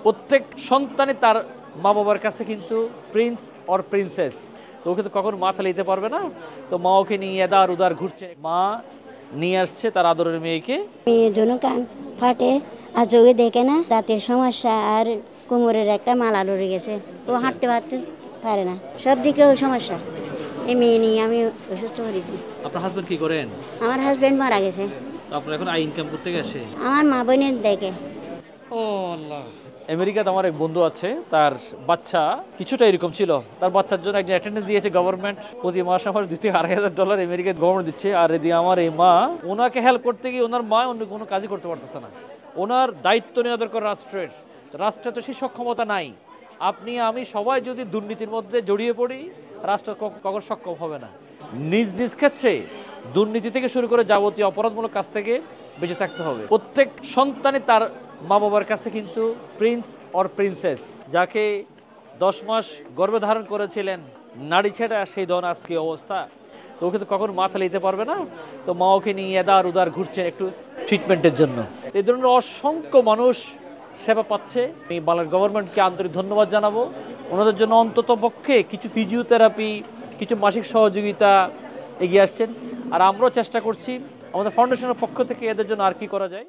প্রত্যেক সন্তানই তার মা বাবার কাছে কিন্তু প্রিন্স অর প্রিন্সেস। তো ওকে তো কখনো মা ফেলে দিতে পারবে না। তো মা ওকে নিয়ে এদার উদার ঘুরছে, মা নিয়ে আসছে তার আদরের মেয়েকে। মেয়ের জন্য কান ফাটে আর চোখে দেখে না, দাঁতের সমস্যা আর কোমরের একটা মালা লড়ে গেছে, ও হাঁটতে পারতে পারে না, সব দিকেও সমস্যা। এই মেয়ে নিয়ে আমি অসুস্থ করেছি। আপনার হাজবেন্ড কি করেন? আমার হাজবেন্ড মারা গেছে। তো আপনার এখন আই ইনকাম করতে গেছে? আমার মা বোনের দেখে। ও আল্লাহ। আমেরিকাতে আমার এক বন্ধু আছে, তার বাচ্চা কিছুটা এরকম ছিল। তার বাচ্চার জন্য একজন অ্যাটেন্ডেন্স দিয়েছে গভর্নমেন্ট, প্রতি মাসে আমার $2,000-2,500 আমেরিকার গভর্নমেন্ট দিচ্ছে। আর এদিকে আমার এই মা, ওনাকে হেল্প করতে গিয়ে ওনার মা অন্য কোনো কাজই করতে পারতেছে না। ওনার দায়িত্ব নেওয়া দরকার রাষ্ট্রের। রাষ্ট্রে তো সেই সক্ষমতা নাই। আপনি আমি সবাই যদি দুর্নীতির মধ্যে জড়িয়ে পড়ি, রাষ্ট্র কখনো সক্ষম হবে না। নিজ নিজ ক্ষেত্রে দুর্নীতি থেকে শুরু করে যাবতীয় অপরাধমূলক কাজ থেকে বেঁচে থাকতে হবে। প্রত্যেক সন্তানই তার মা বাবার কাছে কিন্তু প্রিন্স অর প্রিন্সেস। যাকে 10 মাস গর্ভে ধারণ করেছিলেন, নারী ছেড়া সেই ধন আজকে অবস্থা। তো ওকে তো কখনো মা ফেলে দিতে পারবে না। তো মা ওকে নিয়ে এদার উদার ঘুরছে একটু ট্রিটমেন্টের জন্য। এই ধরনের অসংখ্য মানুষ সেবা পাচ্ছে। আমি বাংলাদেশ গভর্নমেন্টকে আন্তরিক ধন্যবাদ জানাবো। ওনাদের জন্য অন্তত পক্ষে কিছু ফিজিওথেরাপি, কিছু মাসিক সহযোগিতা এগিয়ে আসছেন। আর আমরাও চেষ্টা করছি আমাদের ফাউন্ডেশনের পক্ষ থেকে এদের জন্য আর কি করা যায়।